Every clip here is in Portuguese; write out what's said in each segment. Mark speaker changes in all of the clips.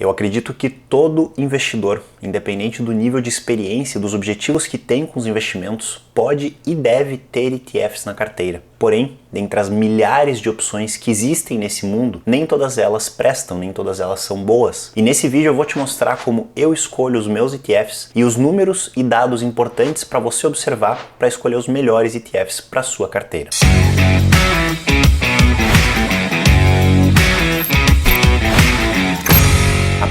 Speaker 1: Eu acredito que todo investidor, independente do nível de experiência e dos objetivos que tem com os investimentos, pode e deve ter ETFs na carteira. Porém, dentre as milhares de opções que existem nesse mundo, nem todas elas prestam, nem todas elas são boas. E nesse vídeo eu vou te mostrar como eu escolho os meus ETFs e os números e dados importantes para você observar para escolher os melhores ETFs para sua carteira.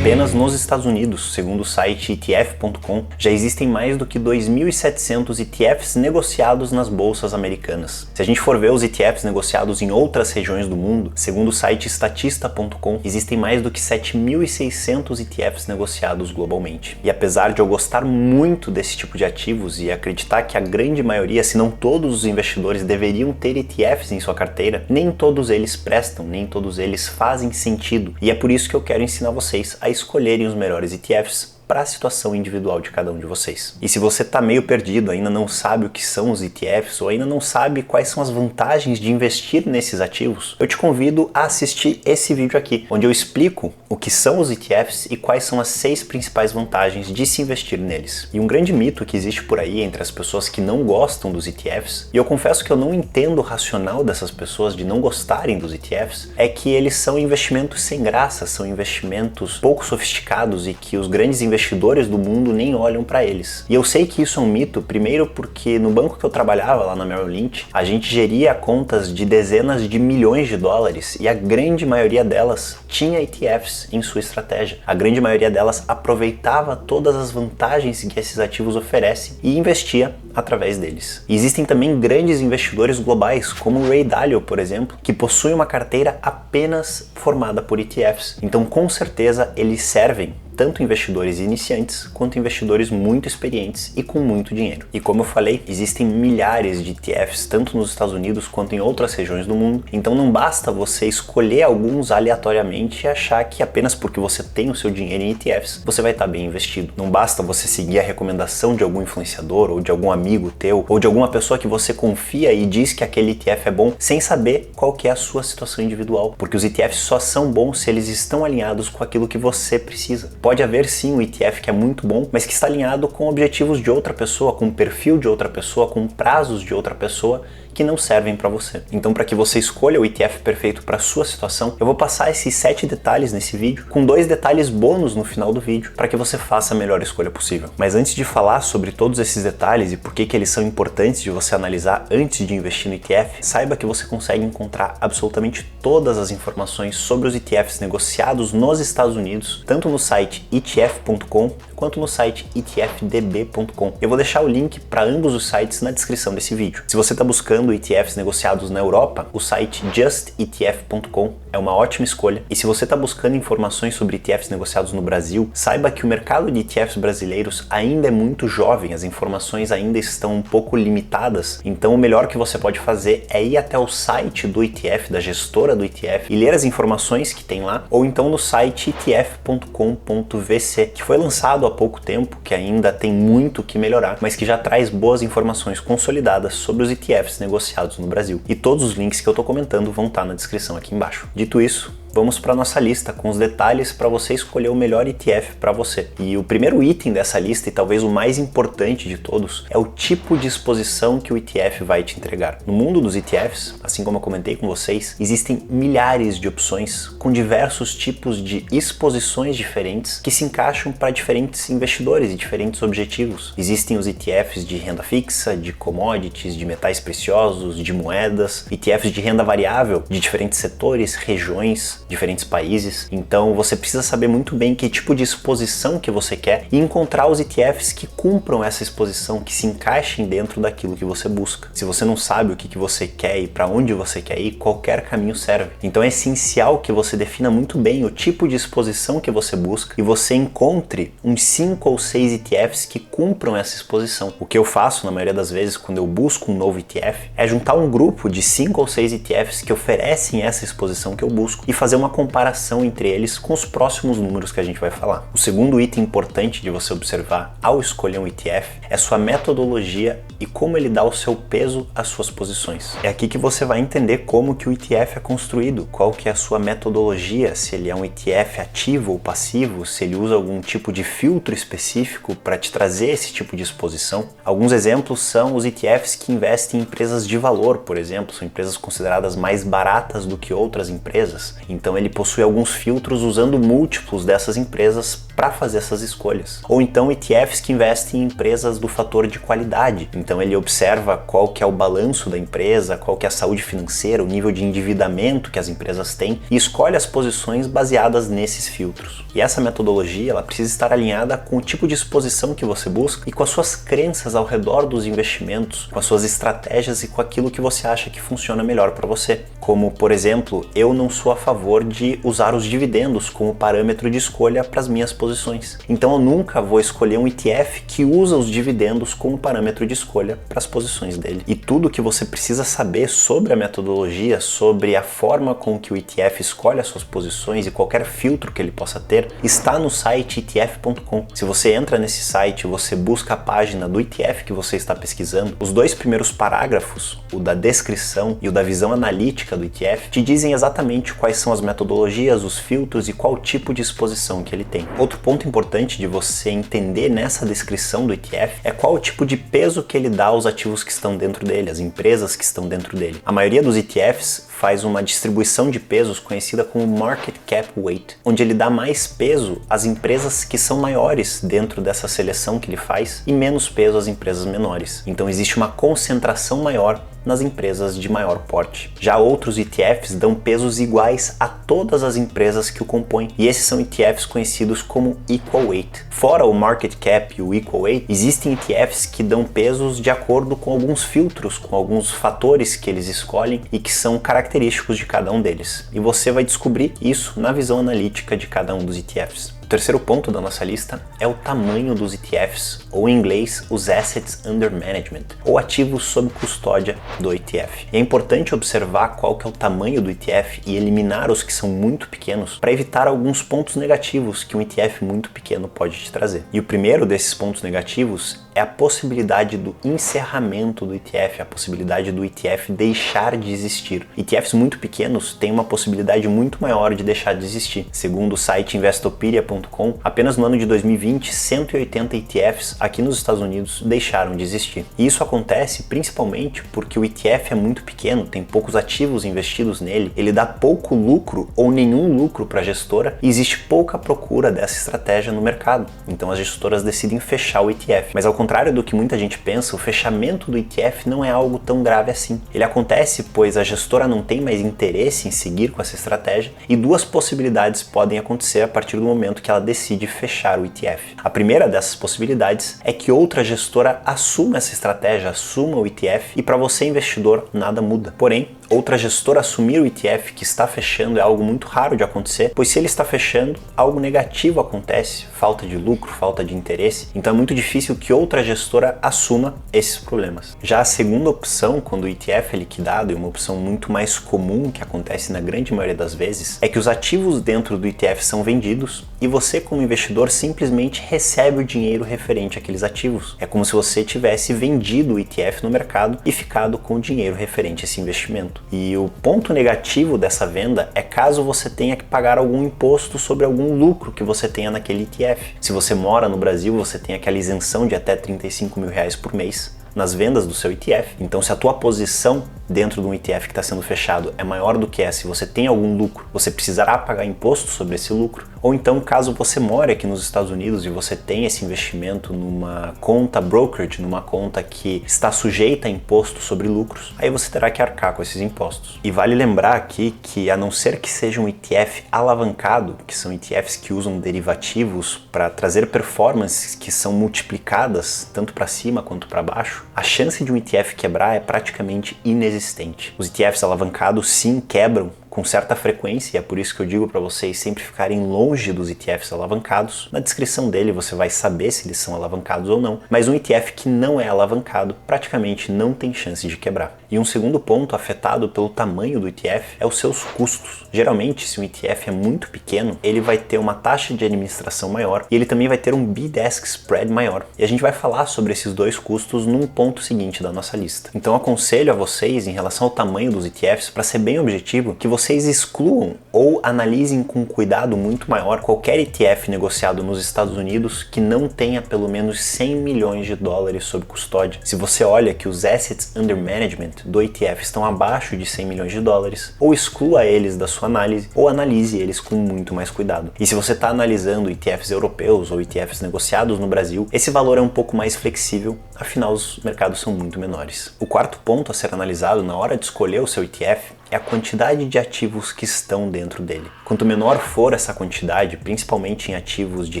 Speaker 1: Apenas nos Estados Unidos, segundo o site ETF.com, já existem mais do que 2.700 ETFs negociados nas bolsas americanas. Se a gente for ver os ETFs negociados em outras regiões do mundo, segundo o site Statista.com, existem mais do que 7.600 ETFs negociados globalmente. E apesar de eu gostar muito desse tipo de ativos e acreditar que a grande maioria, se não todos os investidores deveriam ter ETFs em sua carteira, nem todos eles prestam, nem todos eles fazem sentido. E é por isso que eu quero ensinar vocês a escolherem os melhores ETFs para a situação individual de cada um de vocês. E se você está meio perdido, ainda não sabe o que são os ETFs ou ainda não sabe quais são as vantagens de investir nesses ativos, eu te convido a assistir esse vídeo aqui, onde eu explico o que são os ETFs e quais são as 6 principais vantagens de se investir neles. E um grande mito que existe por aí entre as pessoas que não gostam dos ETFs, e eu confesso que eu não entendo o racional dessas pessoas de não gostarem dos ETFs, é que eles são investimentos sem graça, são investimentos pouco sofisticados e que os grandes investidores do mundo nem olham para eles. E eu sei que isso é um mito, primeiro porque no banco que eu trabalhava lá na Merrill Lynch, a gente geria contas de dezenas de milhões de dólares e a grande maioria delas tinha ETFs em sua estratégia. A grande maioria delas aproveitava todas as vantagens que esses ativos oferecem e investia através deles. E existem também grandes investidores globais, como o Ray Dalio, por exemplo, que possui uma carteira apenas formada por ETFs. Então, com certeza, eles servem tanto investidores iniciantes quanto investidores muito experientes e com muito dinheiro. E como eu falei, existem milhares de ETFs tanto nos Estados Unidos quanto em outras regiões do mundo, então não basta você escolher alguns aleatoriamente e achar que apenas porque você tem o seu dinheiro em ETFs, você vai estar bem investido. Não basta você seguir a recomendação de algum influenciador ou de algum amigo teu ou de alguma pessoa que você confia e diz que aquele ETF é bom sem saber qual que é a sua situação individual, porque os ETFs só são bons se eles estão alinhados com aquilo que você precisa. Pode haver sim um ETF que é muito bom, mas que está alinhado com objetivos de outra pessoa, com o perfil de outra pessoa, com prazos de outra pessoa que não servem para você. Então, para que você escolha o ETF perfeito para a sua situação, eu vou passar esses 7 detalhes nesse vídeo, com 2 detalhes bônus no final do vídeo, para que você faça a melhor escolha possível. Mas antes de falar sobre todos esses detalhes e por que eles são importantes de você analisar antes de investir no ETF, saiba que você consegue encontrar absolutamente todas as informações sobre os ETFs negociados nos Estados Unidos, tanto no site ETF.com quanto no site etfdb.com. Eu vou deixar o link para ambos os sites na descrição desse vídeo. Se você está buscando ETFs negociados na Europa, o site justetf.com é uma ótima escolha. E se você está buscando informações sobre ETFs negociados no Brasil, saiba que o mercado de ETFs brasileiros ainda é muito jovem, as informações ainda estão um pouco limitadas, então o melhor que você pode fazer é ir até o site do ETF, da gestora do ETF, e ler as informações que tem lá, ou então no site etf.com.vc, que foi lançado há pouco tempo, que ainda tem muito que melhorar, mas que já traz boas informações consolidadas sobre os ETFs negociados no Brasil. E todos os links que eu estou comentando vão estar na descrição aqui embaixo. Dito isso, vamos para a nossa lista com os detalhes para você escolher o melhor ETF para você. E o primeiro item dessa lista, e talvez o mais importante de todos, é o tipo de exposição que o ETF vai te entregar. No mundo dos ETFs, assim como eu comentei com vocês, existem milhares de opções com diversos tipos de exposições diferentes que se encaixam para diferentes investidores e diferentes objetivos. Existem os ETFs de renda fixa, de commodities, de metais preciosos, de moedas, ETFs de renda variável, de diferentes setores, regiões, diferentes países. Então você precisa saber muito bem que tipo de exposição que você quer e encontrar os ETFs que cumpram essa exposição, que se encaixem dentro daquilo que você busca. Se você não sabe o que você quer e para onde você quer ir, qualquer caminho serve. Então é essencial que você defina muito bem o tipo de exposição que você busca e você encontre uns 5 ou 6 ETFs que cumpram essa exposição. O que eu faço na maioria das vezes quando eu busco um novo ETF é juntar um grupo de 5 ou 6 ETFs que oferecem essa exposição que eu busco e fazer uma comparação entre eles com os próximos números que a gente vai falar. O segundo item importante de você observar ao escolher um ETF é sua metodologia e como ele dá o seu peso às suas posições. É aqui que você vai entender como que o ETF é construído, qual que é a sua metodologia, se ele é um ETF ativo ou passivo, se ele usa algum tipo de filtro específico para te trazer esse tipo de exposição. Alguns exemplos são os ETFs que investem em empresas de valor, por exemplo, são empresas consideradas mais baratas do que outras empresas. Então ele possui alguns filtros usando múltiplos dessas empresas para fazer essas escolhas. Ou então ETFs que investem em empresas do fator de qualidade. Então ele observa qual que é o balanço da empresa, qual que é a saúde financeira, o nível de endividamento que as empresas têm e escolhe as posições baseadas nesses filtros. E essa metodologia, ela precisa estar alinhada com o tipo de exposição que você busca e com as suas crenças ao redor dos investimentos, com as suas estratégias e com aquilo que você acha que funciona melhor para você. Como, por exemplo, eu não sou a favor de usar os dividendos como parâmetro de escolha para as minhas posições. Então eu nunca vou escolher um ETF que usa os dividendos como parâmetro de escolha para as posições dele. E tudo que você precisa saber sobre a metodologia, sobre a forma com que o ETF escolhe as suas posições e qualquer filtro que ele possa ter, está no site ETF.com. Se você entra nesse site, você busca a página do ETF que você está pesquisando, os dois primeiros parágrafos, o da descrição e o da visão analítica do ETF, te dizem exatamente quais são as metodologias, os filtros e qual tipo de exposição que ele tem. Outro ponto importante de você entender nessa descrição do ETF é qual o tipo de peso que ele dá aos ativos que estão dentro dele, as empresas que estão dentro dele. A maioria dos ETFs faz uma distribuição de pesos conhecida como Market Cap Weight, onde ele dá mais peso às empresas que são maiores dentro dessa seleção que ele faz e menos peso às empresas menores. Então existe uma concentração maior nas empresas de maior porte. Já outros ETFs dão pesos iguais a todas as empresas que o compõem, e esses são ETFs conhecidos como Equal Weight. Fora o Market Cap e o Equal Weight, existem ETFs que dão pesos de acordo com alguns filtros, com alguns fatores que eles escolhem e que são característicos de cada um deles. E você vai descobrir isso na visão analítica de cada um dos ETFs. O terceiro ponto da nossa lista é o tamanho dos ETFs, ou em inglês, os Assets Under Management, ou ativos sob custódia do ETF. E é importante observar qual que é o tamanho do ETF e eliminar os que são muito pequenos para evitar alguns pontos negativos que um ETF muito pequeno pode te trazer. E o primeiro desses pontos negativos é a possibilidade do encerramento do ETF, a possibilidade do ETF deixar de existir. ETFs muito pequenos têm uma possibilidade muito maior de deixar de existir. Segundo o site Investopedia.com, apenas no ano de 2020, 180 ETFs aqui nos Estados Unidos deixaram de existir. E isso acontece principalmente porque o ETF é muito pequeno, tem poucos ativos investidos nele, ele dá pouco lucro ou nenhum lucro para a gestora e existe pouca procura dessa estratégia no mercado. Então as gestoras decidem fechar o ETF. Mas ao contrário do que muita gente pensa, o fechamento do ETF não é algo tão grave assim. Ele acontece pois a gestora não tem mais interesse em seguir com essa estratégia e duas possibilidades podem acontecer a partir do momento que ela decide fechar o ETF. A primeira dessas possibilidades é que outra gestora assuma essa estratégia, assuma o ETF e para você investidor nada muda. Porém, outra gestora assumir o ETF que está fechando é algo muito raro de acontecer, pois se ele está fechando, algo negativo acontece, falta de lucro, falta de interesse, então é muito difícil que outra gestora assuma esses problemas. Já a segunda opção, quando o ETF é liquidado, e uma opção muito mais comum que acontece na grande maioria das vezes, é que os ativos dentro do ETF são vendidos e você como investidor simplesmente recebe o dinheiro referente àqueles ativos. É como se você tivesse vendido o ETF no mercado e ficado com o dinheiro referente a esse investimento. E o ponto negativo dessa venda é caso você tenha que pagar algum imposto sobre algum lucro que você tenha naquele ETF. Se você mora no Brasil, você tem aquela isenção de até R$35 mil por mês nas vendas do seu ETF. Então, se a tua posição dentro de um ETF que está sendo fechado é maior do que essa, se você tem algum lucro, você precisará pagar imposto sobre esse lucro. Ou então, caso você more aqui nos Estados Unidos e você tenha esse investimento numa conta brokerage, numa conta que está sujeita a imposto sobre lucros, aí você terá que arcar com esses impostos. E vale lembrar aqui que, a não ser que seja um ETF alavancado, que são ETFs que usam derivativos para trazer performances que são multiplicadas tanto para cima quanto para baixo, a chance de um ETF quebrar é praticamente inexistente. Os ETFs alavancados sim quebram com certa frequência, e é por isso que eu digo para vocês sempre ficarem longe dos ETFs alavancados. Na descrição dele você vai saber se eles são alavancados ou não, mas um ETF que não é alavancado praticamente não tem chance de quebrar. E um segundo ponto afetado pelo tamanho do ETF é os seus custos. Geralmente, se um ETF é muito pequeno, ele vai ter uma taxa de administração maior e ele também vai ter um bid-ask spread maior. E a gente vai falar sobre esses dois custos num ponto seguinte da nossa lista. Então aconselho a vocês, em relação ao tamanho dos ETFs, para ser bem objetivo, que vocês excluam ou analisem com cuidado muito maior qualquer ETF negociado nos Estados Unidos que não tenha pelo menos 100 milhões de dólares sob custódia. Se você olha que os assets under management do ETF estão abaixo de 100 milhões de dólares, ou exclua eles da sua análise, ou analise eles com muito mais cuidado. E se você está analisando ETFs europeus ou ETFs negociados no Brasil, esse valor é um pouco mais flexível, afinal os mercados são muito menores. O quarto ponto a ser analisado na hora de escolher o seu ETF é a quantidade de ativos que estão dentro dele. Quanto menor for essa quantidade, principalmente em ativos de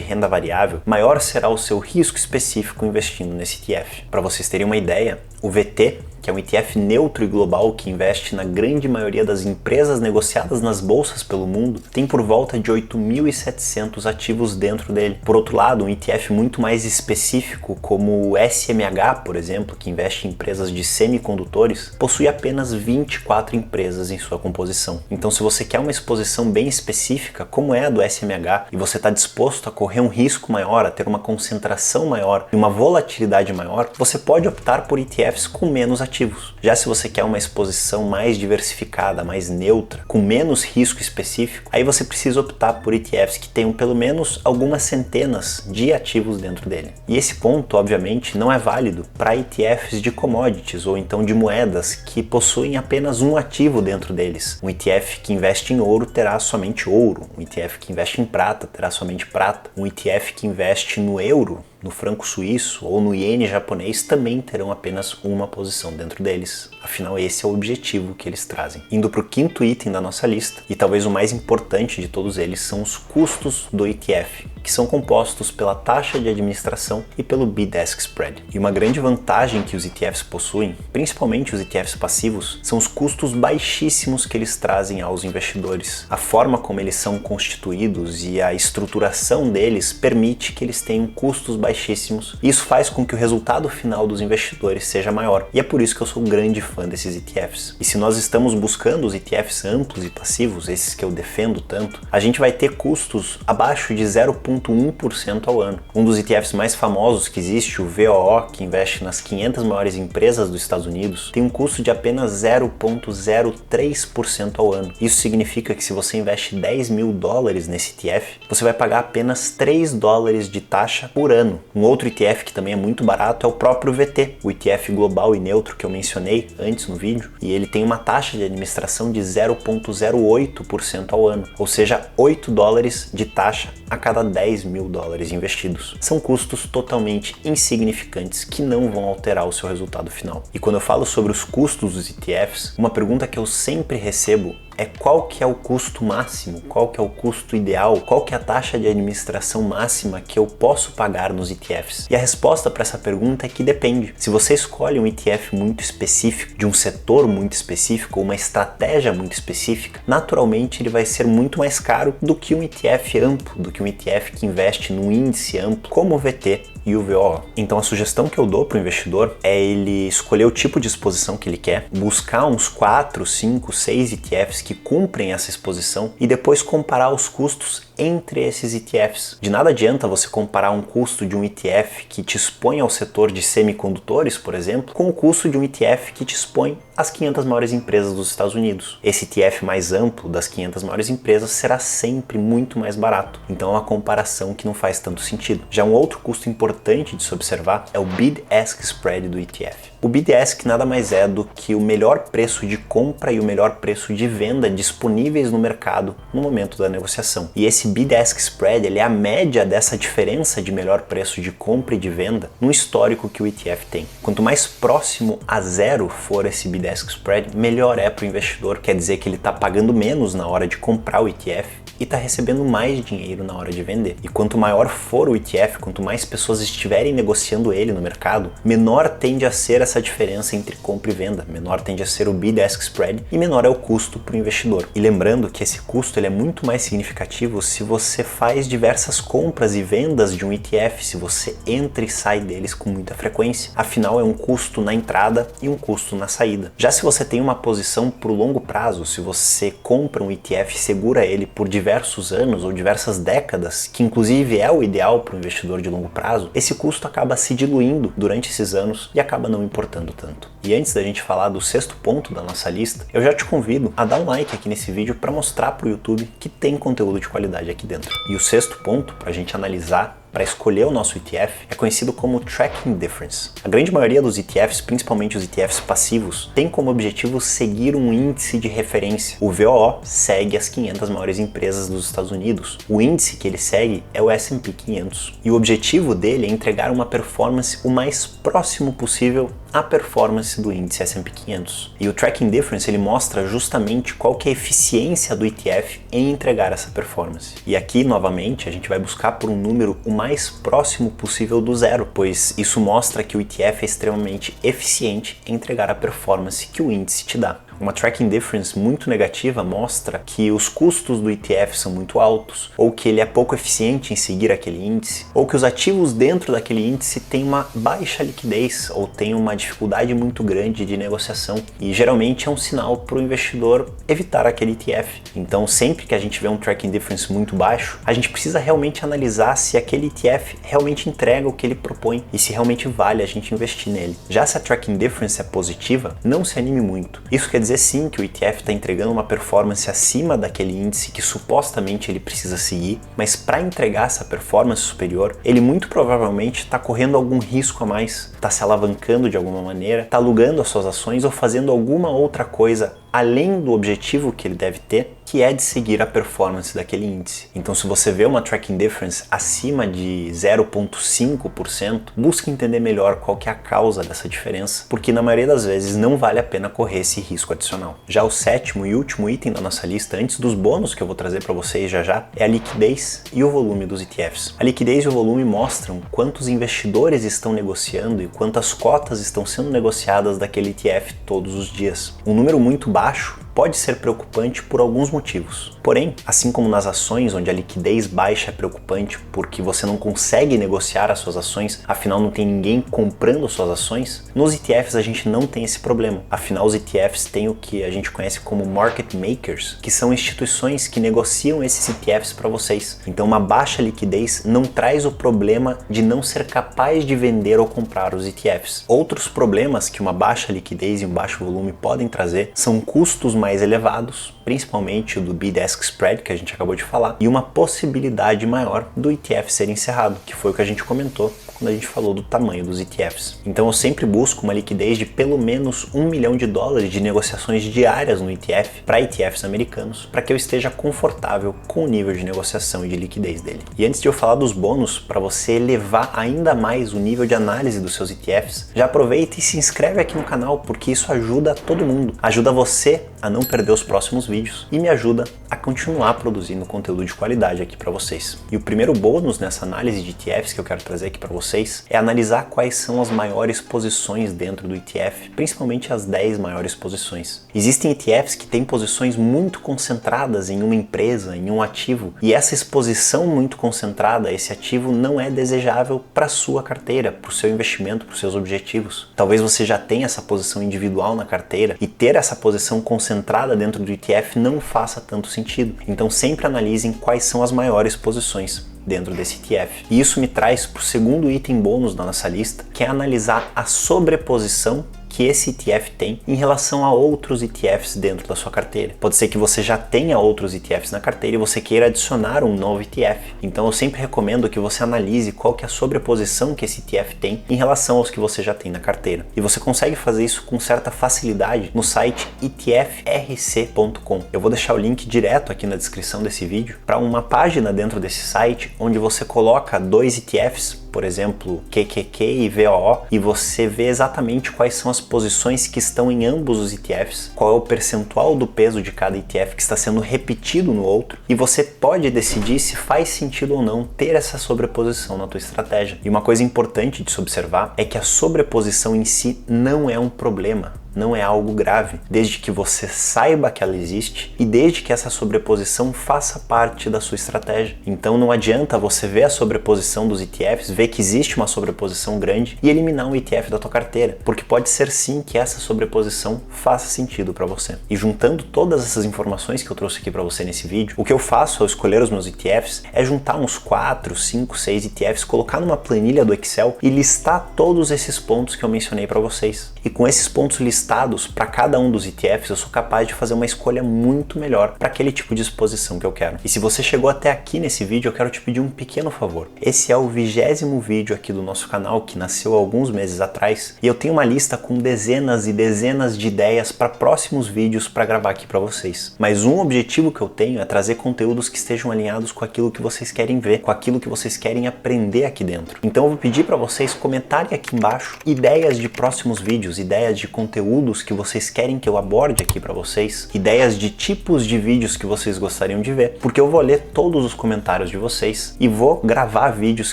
Speaker 1: renda variável, maior será o seu risco específico investindo nesse ETF. Para vocês terem uma ideia, o VT, que é um ETF neutro e global que investe na grande maioria das empresas negociadas nas bolsas pelo mundo, tem por volta de 8.700 ativos dentro dele. Por outro lado, um ETF muito mais específico, como o SMH, por exemplo, que investe em empresas de semicondutores, possui apenas 24 empresas em sua composição. Então, se você quer uma exposição bem específica, como é a do SMH, e você está disposto a correr um risco maior, a ter uma concentração maior e uma volatilidade maior, você pode optar por ETFs com menos ativos. Já se você quer uma exposição mais diversificada, mais neutra, com menos risco específico, aí você precisa optar por ETFs que tenham pelo menos algumas centenas de ativos dentro dele. E esse ponto, obviamente, não é válido para ETFs de commodities ou então de moedas que possuem apenas um ativo dentro deles. Um ETF que investe em ouro terá somente ouro, um ETF que investe em prata terá somente prata, um ETF que investe no euro, no franco suíço ou no iene japonês também terão apenas uma posição dentro deles. Afinal, esse é o objetivo que eles trazem. Indo para o quinto item da nossa lista, e talvez o mais importante de todos eles, são os custos do ETF, que são compostos pela taxa de administração e pelo bid-ask spread. E uma grande vantagem que os ETFs possuem, principalmente os ETFs passivos, são os custos baixíssimos que eles trazem aos investidores. A forma como eles são constituídos e a estruturação deles permite que eles tenham custos baixíssimos. Isso faz com que o resultado final dos investidores seja maior. E é por isso que eu sou um grande fã desses ETFs. E se nós estamos buscando os ETFs amplos e passivos, esses que eu defendo tanto, a gente vai ter custos abaixo de 0,1% ao ano. Um dos ETFs mais famosos que existe, o VOO, que investe nas 500 maiores empresas dos Estados Unidos, tem um custo de apenas 0,03% ao ano. Isso significa que se você investe 10 mil dólares nesse ETF, você vai pagar apenas 3 dólares de taxa por ano. Um outro ETF que também é muito barato é o próprio VT, o ETF global e neutro que eu mencionei antes no vídeo, e ele tem uma taxa de administração de 0,08% ao ano, ou seja, 8 dólares de taxa a cada 10 mil dólares investidos. São custos totalmente insignificantes que não vão alterar o seu resultado final. E quando eu falo sobre os custos dos ETFs, uma pergunta que eu sempre recebo é qual que é o custo máximo, qual que é o custo ideal, qual que é a taxa de administração máxima que eu posso pagar nos ETFs? E a resposta para essa pergunta é que depende. Se você escolhe um ETF muito específico, de um setor muito específico, ou uma estratégia muito específica, naturalmente ele vai ser muito mais caro do que um ETF amplo, do que um ETF que investe num índice amplo, como o VT e o VOO. Então a sugestão que eu dou para o investidor é ele escolher o tipo de exposição que ele quer, buscar uns 4, 5, 6 ETFs que cumprem essa exposição e depois comparar os custos entre esses ETFs. De nada adianta você comparar um custo de um ETF que te expõe ao setor de semicondutores, por exemplo, com o custo de um ETF que te expõe às 500 maiores empresas dos Estados Unidos. Esse ETF mais amplo das 500 maiores empresas será sempre muito mais barato. Então é uma comparação que não faz tanto sentido. Já um outro custo importante de se observar é o bid-ask spread do ETF. O bid-ask nada mais é do que o melhor preço de compra e o melhor preço de venda disponíveis no mercado no momento da negociação. E esse bid-ask spread ele é a média dessa diferença de melhor preço de compra e de venda no histórico que o ETF tem. Quanto mais próximo a zero for esse bid-ask spread, melhor é para o investidor. Quer dizer que ele está pagando menos na hora de comprar o ETF e está recebendo mais dinheiro na hora de vender. E quanto maior for o ETF, quanto mais pessoas estiverem negociando ele no mercado, menor tende a ser essa diferença entre compra e venda, menor tende a ser o bid-ask spread e menor é o custo para o investidor. E lembrando que esse custo ele é muito mais significativo se você faz diversas compras e vendas de um ETF, se você entra e sai deles com muita frequência. Afinal, é um custo na entrada e um custo na saída. Já se você tem uma posição por longo prazo, se você compra um ETF e segura ele por diversos anos ou diversas décadas, que inclusive é o ideal para o investidor de longo prazo, esse custo acaba se diluindo durante esses anos e acaba não importando tanto. E antes da gente falar do sexto ponto da nossa lista, eu já te convido a dar um like aqui nesse vídeo para mostrar para o YouTube que tem conteúdo de qualidade aqui dentro. E o sexto ponto para a gente analisar para escolher o nosso ETF é conhecido como Tracking Difference. A grande maioria dos ETFs, principalmente os ETFs passivos, tem como objetivo seguir um índice de referência. O VOO segue as 500 maiores empresas dos Estados Unidos. O índice que ele segue é o S&P 500. E o objetivo dele é entregar uma performance o mais próximo possível à performance do índice S&P 500. E o Tracking Difference ele mostra justamente qual que é a eficiência do ETF em entregar essa performance. E aqui, novamente, a gente vai buscar por um número o mais próximo possível do zero, pois isso mostra que o ETF é extremamente eficiente em entregar a performance que o índice te dá. Uma tracking difference muito negativa mostra que os custos do ETF são muito altos, ou que ele é pouco eficiente em seguir aquele índice, ou que os ativos dentro daquele índice têm uma baixa liquidez, ou têm uma dificuldade muito grande de negociação. E geralmente é um sinal para o investidor evitar aquele ETF. Então sempre que a gente vê um tracking difference muito baixo, a gente precisa realmente analisar se aquele ETF realmente entrega o que ele propõe e se realmente vale a gente investir nele. Já se a tracking difference é positiva, não se anime muito. Isso quer dizer sim que o ETF está entregando uma performance acima daquele índice que supostamente ele precisa seguir, mas para entregar essa performance superior, ele muito provavelmente está correndo algum risco a mais, está se alavancando de alguma maneira, está alugando as suas ações ou fazendo alguma outra coisa além do objetivo que ele deve ter, que é de seguir a performance daquele índice. Então se você vê uma tracking difference acima de 0,5%, busque entender melhor qual que é a causa dessa diferença, porque na maioria das vezes não vale a pena correr esse risco adicional. Já o sétimo e último item da nossa lista, antes dos bônus que eu vou trazer para vocês já, é a liquidez e o volume dos ETFs. A liquidez e o volume mostram quantos investidores estão negociando e quantas cotas estão sendo negociadas daquele ETF todos os dias. Um número muito baixo pode ser preocupante por alguns motivos. Porém, assim como nas ações, onde a liquidez baixa é preocupante porque você não consegue negociar as suas ações, afinal não tem ninguém comprando suas ações, nos ETFs a gente não tem esse problema. Afinal, os ETFs têm o que a gente conhece como market makers, que são instituições que negociam esses ETFs para vocês. Então, uma baixa liquidez não traz o problema de não ser capaz de vender ou comprar os ETFs. Outros problemas que uma baixa liquidez e um baixo volume podem trazer são custos mais elevados, principalmente o do bid-ask spread que a gente acabou de falar, e uma possibilidade maior do ETF ser encerrado, que foi o que a gente comentou quando a gente falou do tamanho dos ETFs. Então eu sempre busco uma liquidez de pelo menos $1 milhão de negociações diárias no ETF para ETFs americanos, para que eu esteja confortável com o nível de negociação e de liquidez dele. E antes de eu falar dos bônus, para você elevar ainda mais o nível de análise dos seus ETFs, já aproveita e se inscreve aqui no canal, porque isso ajuda todo mundo. Ajuda você a não perder os próximos vídeos e me ajuda a continuar produzindo conteúdo de qualidade aqui para vocês. E o primeiro bônus nessa análise de ETFs que eu quero trazer aqui para vocês é analisar quais são as maiores posições dentro do ETF, principalmente as 10 maiores posições. Existem ETFs que têm posições muito concentradas em uma empresa, em um ativo, e essa exposição muito concentrada a esse ativo não é desejável para a sua carteira, para o seu investimento, para os seus objetivos. Talvez você já tenha essa posição individual na carteira e ter essa posição concentrada dentro do ETF não faça tanto sentido. Então sempre analisem quais são as maiores posições dentro desse ETF. E isso me traz para o segundo item bônus da nossa lista, que é analisar a sobreposição que esse ETF tem em relação a outros ETFs dentro da sua carteira. Pode ser que você já tenha outros ETFs na carteira e você queira adicionar um novo ETF. Então eu sempre recomendo que você analise qual que é a sobreposição que esse ETF tem em relação aos que você já tem na carteira. E você consegue fazer isso com certa facilidade no site etfrc.com. Eu vou deixar o link direto aqui na descrição desse vídeo para uma página dentro desse site onde você coloca 2 ETFs por exemplo, QQQ e VOO, e você vê exatamente quais são as posições que estão em ambos os ETFs, qual é o percentual do peso de cada ETF que está sendo repetido no outro, e você pode decidir se faz sentido ou não ter essa sobreposição na tua estratégia. E uma coisa importante de se observar é que a sobreposição em si não é um problema. Não é algo grave, desde que você saiba que ela existe e desde que essa sobreposição faça parte da sua estratégia. Então não adianta você ver a sobreposição dos ETFs, ver que existe uma sobreposição grande e eliminar um ETF da tua carteira, porque pode ser sim que essa sobreposição faça sentido para você. E juntando todas essas informações que eu trouxe aqui para você nesse vídeo, o que eu faço ao escolher os meus ETFs é juntar uns 4, 5, 6 ETFs, colocar numa planilha do Excel e listar todos esses pontos que eu mencionei para vocês. E com esses pontos listados para cada um dos ETFs, eu sou capaz de fazer uma escolha muito melhor para aquele tipo de exposição que eu quero. E se você chegou até aqui nesse vídeo, eu quero te pedir um pequeno favor. Esse é o 20º vídeo aqui do nosso canal, que nasceu há alguns meses atrás, e eu tenho uma lista com dezenas e dezenas de ideias para próximos vídeos para gravar aqui para vocês. Mas um objetivo que eu tenho é trazer conteúdos que estejam alinhados com aquilo que vocês querem ver, com aquilo que vocês querem aprender aqui dentro. Então eu vou pedir para vocês comentarem aqui embaixo ideias de próximos vídeos, ideias de conteúdos que vocês querem que eu aborde aqui para vocês, ideias de tipos de vídeos que vocês gostariam de ver, porque eu vou ler todos os comentários de vocês e vou gravar vídeos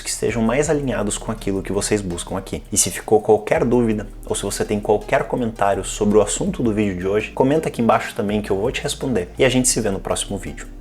Speaker 1: que estejam mais alinhados com aquilo que vocês buscam aqui. E se ficou qualquer dúvida, ou se você tem qualquer comentário sobre o assunto do vídeo de hoje, comenta aqui embaixo também que eu vou te responder e a gente se vê no próximo vídeo.